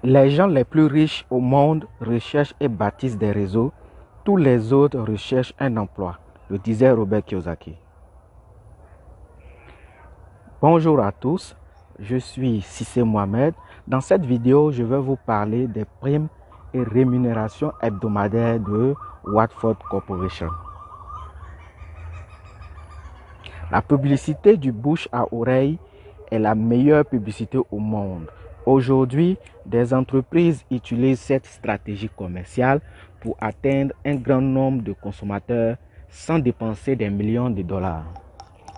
Les gens les plus riches au monde recherchent et bâtissent des réseaux. Tous les autres recherchent un emploi, le disait Robert Kiyosaki. Bonjour à tous, je suis Cissé Mohamed. Dans cette vidéo, je vais vous parler des primes et rémunérations hebdomadaires de Watford Corporation. La publicité du bouche à oreille est la meilleure publicité au monde. Aujourd'hui, des entreprises utilisent cette stratégie commerciale pour atteindre un grand nombre de consommateurs sans dépenser des millions de dollars.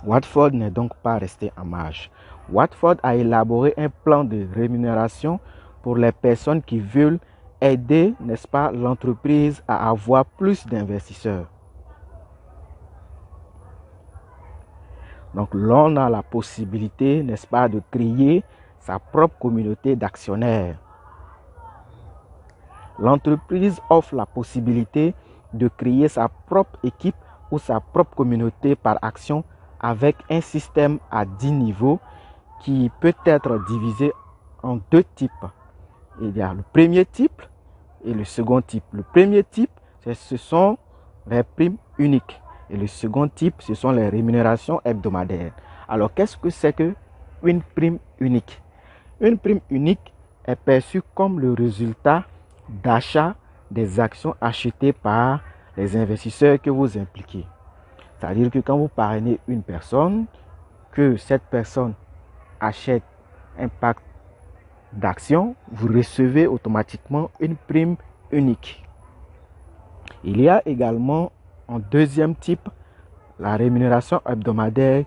Watford n'est donc pas resté en marge. Watford a élaboré un plan de rémunération pour les personnes qui veulent aider, n'est-ce pas, l'entreprise à avoir plus d'investisseurs. Donc, l'on a la possibilité, n'est-ce pas, de créer sa propre communauté d'actionnaires. L'entreprise offre la possibilité de créer sa propre équipe ou sa propre communauté par action avec un système à 10 niveaux qui peut être divisé en deux types. Il y a le premier type et le second type. Le premier type, ce sont les primes uniques. Et le second type, ce sont les rémunérations hebdomadaires. Alors, qu'est-ce que c'est qu'une prime unique? Une prime unique est perçue comme le résultat d'achat des actions achetées par les investisseurs que vous impliquez. C'est-à-dire que quand vous parrainez une personne, que cette personne achète un pack d'actions, vous recevez automatiquement une prime unique. Il y a également un deuxième type, la rémunération hebdomadaire,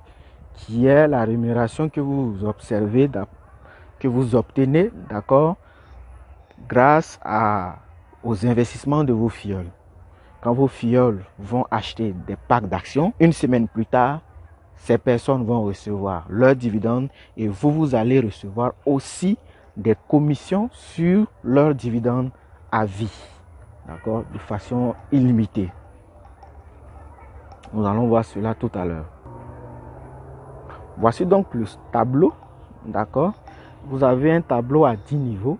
qui est la rémunération que vous observez, que vous obtenez, d'accord, grâce aux investissements de vos filleuls. Quand vos filleuls vont acheter des packs d'actions, une semaine plus tard, ces personnes vont recevoir leurs dividendes et vous allez recevoir aussi des commissions sur leurs dividendes à vie, d'accord, de façon illimitée. Nous allons voir cela tout à l'heure. Voici donc le tableau, d'accord. Vous avez un tableau à 10 niveaux,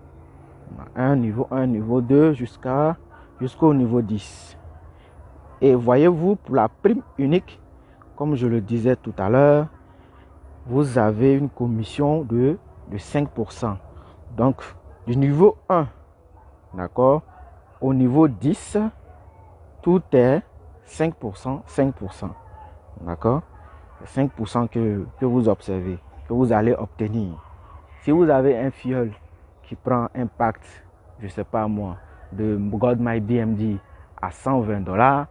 un niveau 1, niveau 2 jusqu'au niveau 10. Et voyez-vous, pour la prime unique, comme je le disais tout à l'heure, vous avez une commission de 5%. Donc, du niveau 1, d'accord, au niveau 10, tout est 5%, 5%. D'accord? 5% que vous observez, que vous allez obtenir. Si vous avez un filleul qui prend un pacte, je ne sais pas moi, de God My BMD à 120 $,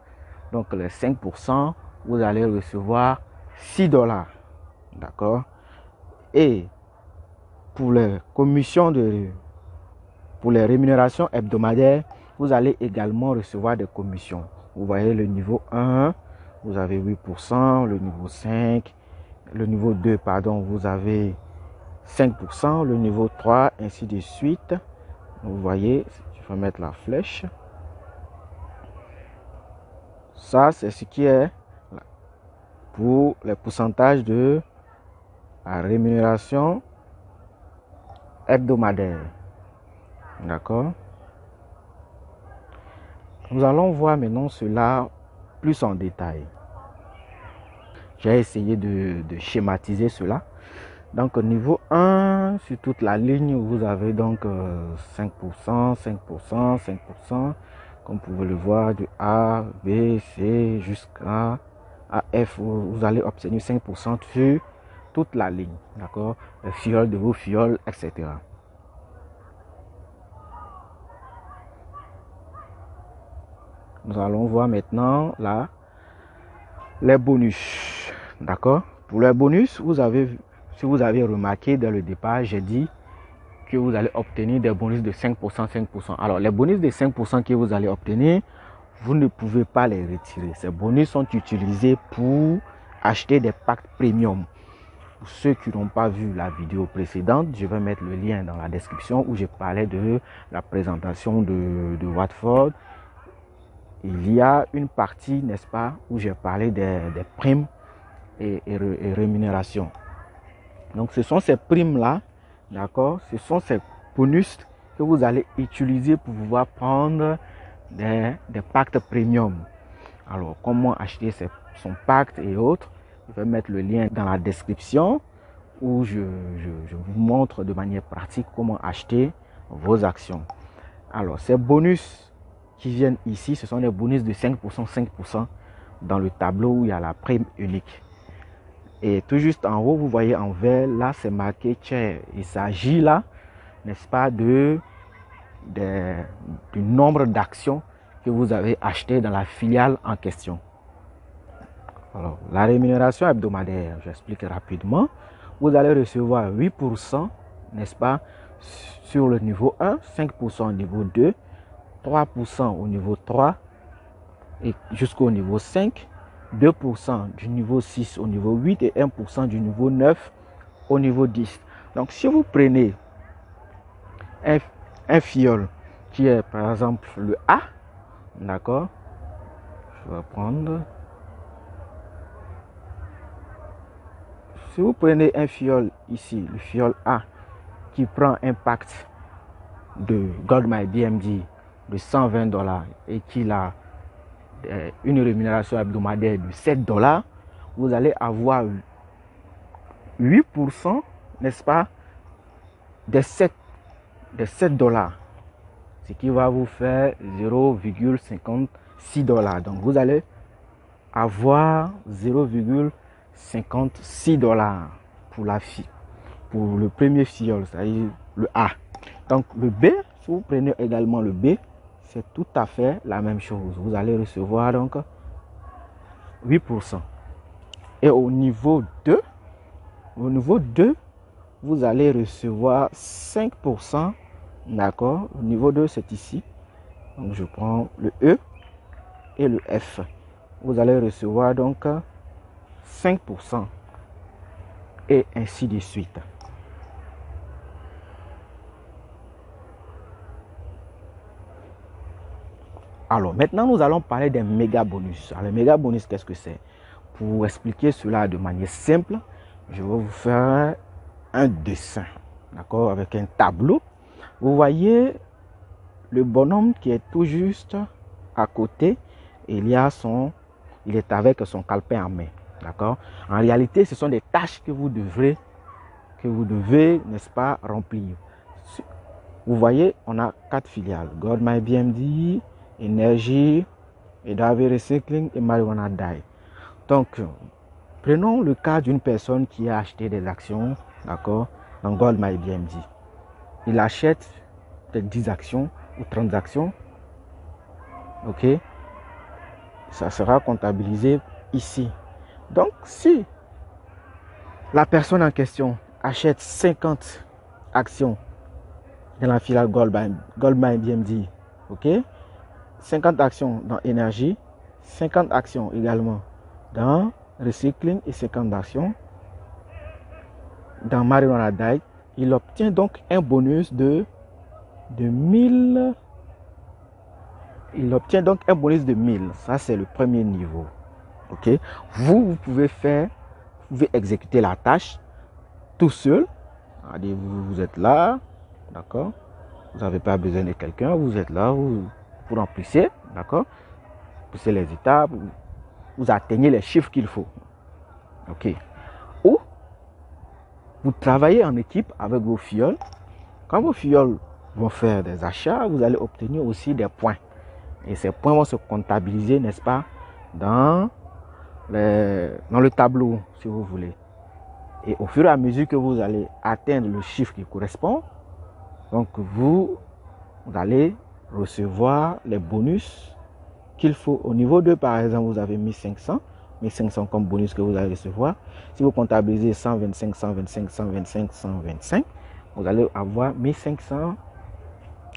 donc les 5%, vous allez recevoir 6 $. D'accord? Et pour les commissions pour les rémunérations hebdomadaires, vous allez également recevoir des commissions. Vous voyez le niveau 1, vous avez 8%, le niveau 5, le niveau 2, pardon, vous avez 5%, le niveau 3, ainsi de suite. Vous voyez, je vais mettre la flèche. Ça, c'est ce qui est pour les pourcentages de la rémunération hebdomadaire. D'accord? Nous allons voir maintenant cela plus en détail. J'ai essayé de schématiser cela. Donc au niveau 1, sur toute la ligne, vous avez donc 5%, 5%, 5%. Comme vous pouvez le voir, de A, B, C jusqu'à F, vous allez obtenir 5% sur toute la ligne. D'accord? Les fioles de vos fioles, etc. Nous allons voir maintenant là les bonus. D'accord? Pour les bonus, si vous avez remarqué dès le départ, j'ai dit que vous allez obtenir des bonus de 5%, 5%. Alors, les bonus de 5% que vous allez obtenir, vous ne pouvez pas les retirer. Ces bonus sont utilisés pour acheter des packs premium. Pour ceux qui n'ont pas vu la vidéo précédente, je vais mettre le lien dans la description où je parlais de la présentation de Watford. Il y a une partie, n'est-ce pas, où j'ai parlé des primes et rémunérations. Donc, ce sont ces primes-là, d'accord, ce sont ces bonus que vous allez utiliser pour pouvoir prendre des pactes premium. Alors, comment acheter son pacte et autres, je vais mettre le lien dans la description où je vous montre de manière pratique comment acheter vos actions. Alors, ces bonus qui viennent ici, ce sont des bonus de 5%, 5% dans le tableau où il y a la prime unique. Et tout juste en haut, vous voyez en vert, là, c'est marqué share. Il s'agit là, n'est-ce pas, du nombre d'actions que vous avez achetées dans la filiale en question. Alors, la rémunération hebdomadaire, j'explique rapidement. Vous allez recevoir 8%, n'est-ce pas, sur le niveau 1, 5% au niveau 2, 3% au niveau 3 et jusqu'au niveau 5, 2% du niveau 6 au niveau 8 et 1% du niveau 9 au niveau 10. Donc, si vous prenez un fiole qui est par exemple le A, d'accord, je vais prendre. Si vous prenez un fiole ici, le fiole A, qui prend un pacte de GoldMyBMD de $120 et qu'il a une rémunération hebdomadaire de $7, vous allez avoir 8%, n'est-ce pas, des 7 $, ce qui va vous faire $0,56. Donc vous allez avoir $0,56 pour pour le premier fiole, c'est-à-dire le A. Donc le B, si vous prenez également le B, c'est tout à fait la même chose. Vous allez recevoir donc 8%. Et au niveau 2, vous allez recevoir 5%. D'accord. Au niveau 2, c'est ici. Donc je prends le E et le F. Vous allez recevoir donc 5%. Et ainsi de suite. Alors maintenant, nous allons parler des méga bonus. Alors les méga bonus, qu'est-ce que c'est? Pour expliquer cela de manière simple, je vais vous faire un dessin, d'accord, avec un tableau. Vous voyez le bonhomme qui est tout juste à côté. Il est avec son calepin en main, d'accord. En réalité, ce sont des tâches que vous devez, n'est-ce pas, remplir. Vous voyez, on a 4 filiales: GoldMyBMD, Énergie, Edave Recycling et Marijuana Die. Donc, prenons le cas d'une personne qui a acheté des actions, d'accord, dans GoldMyBMD. Il achète peut-être 10 actions ou 30 actions, ok. Ça sera comptabilisé ici. Donc, si la personne en question achète 50 actions dans la filiale GoldMyBMD, ok, 50 actions dans énergie, 50 actions également dans recycling et 50 actions dans Marijuana Die, il obtient donc un bonus de 1000. Il obtient donc un bonus de 1000. Ça, c'est le premier niveau. Ok. Vous pouvez exécuter la tâche tout seul. Vous êtes là, d'accord. Vous n'avez pas besoin de quelqu'un. Vous êtes là, vous remplissez, d'accord. Vous poussez les étapes, vous atteignez les chiffres qu'il faut. Ok. Ou vous travaillez en équipe avec vos fioles. Quand vos fioles vont faire des achats, vous allez obtenir aussi des points. Et ces points vont se comptabiliser, n'est-ce pas, dans le tableau, si vous voulez. Et au fur et à mesure que vous allez atteindre le chiffre qui correspond, donc vous allez recevoir les bonus qu'il faut. Au niveau 2, par exemple, vous avez 1500 comme bonus que vous allez recevoir. Si vous comptabilisez 125, 125, 125, 125, vous allez avoir 1500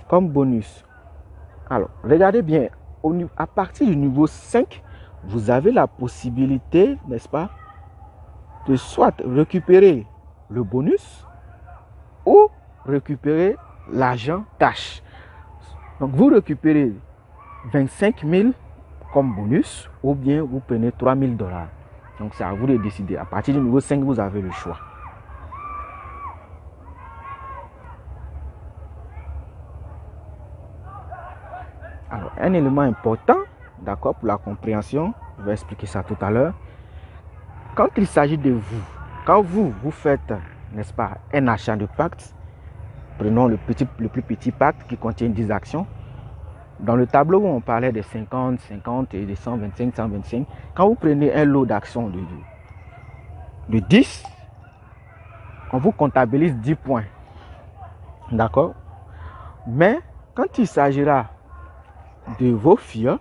comme bonus. Alors, regardez bien, à partir du niveau 5, vous avez la possibilité, n'est-ce pas, de soit récupérer le bonus ou récupérer l'argent cash. Donc, vous récupérez 25 000 comme bonus ou bien vous prenez 3 000 $. Donc, c'est à vous de décider. À partir du niveau 5, vous avez le choix. Alors, un élément important, d'accord, pour la compréhension, je vais expliquer ça tout à l'heure. Quand il s'agit de vous, quand vous faites, n'est-ce pas, un achat de pacte, prenons le plus petit pacte qui contient 10 actions. Dans le tableau où on parlait de 50, 50 et de 125, 125, quand vous prenez un lot d'actions de 10, on vous comptabilise 10 points. D'accord? Mais quand il s'agira de vos fioles,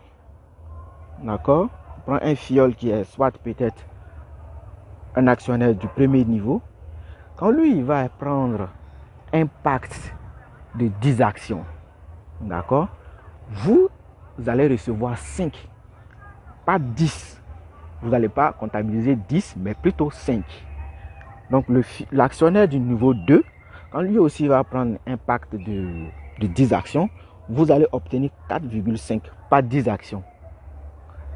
d'accord? On prend un fiole qui est soit peut-être un actionnaire du premier niveau. Quand lui, il va prendre un pacte de 10 actions, d'accord? Vous allez recevoir 5, pas 10. Vous n'allez pas comptabiliser 10, mais plutôt 5. Donc, l'actionnaire du niveau 2, quand lui aussi va prendre un pacte de 10 actions, vous allez obtenir 4,5, pas 10 actions.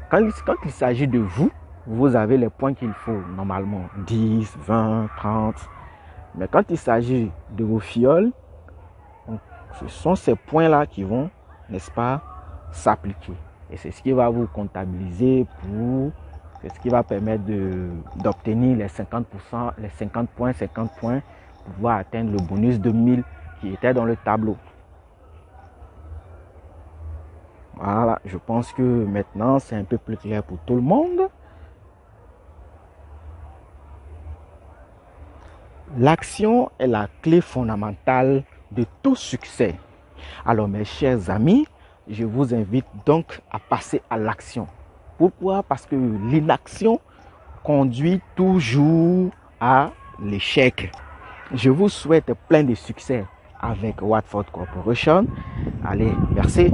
Quand il s'agit de vous, vous avez les points qu'il faut normalement, 10, 20, 30. Mais quand il s'agit de vos fioles, ce sont ces points-là qui vont, n'est-ce pas, s'appliquer. Et c'est ce qui va vous comptabiliser c'est ce qui va permettre d'obtenir les 50%, les 50 points pour pouvoir atteindre le bonus de 1000 qui était dans le tableau. Voilà, je pense que maintenant c'est un peu plus clair pour tout le monde. L'action est la clé fondamentale de tout succès. Alors mes chers amis, je vous invite donc à passer à l'action. Pourquoi? Parce que l'inaction conduit toujours à l'échec. Je vous souhaite plein de succès avec Watford Corporation. Allez, merci.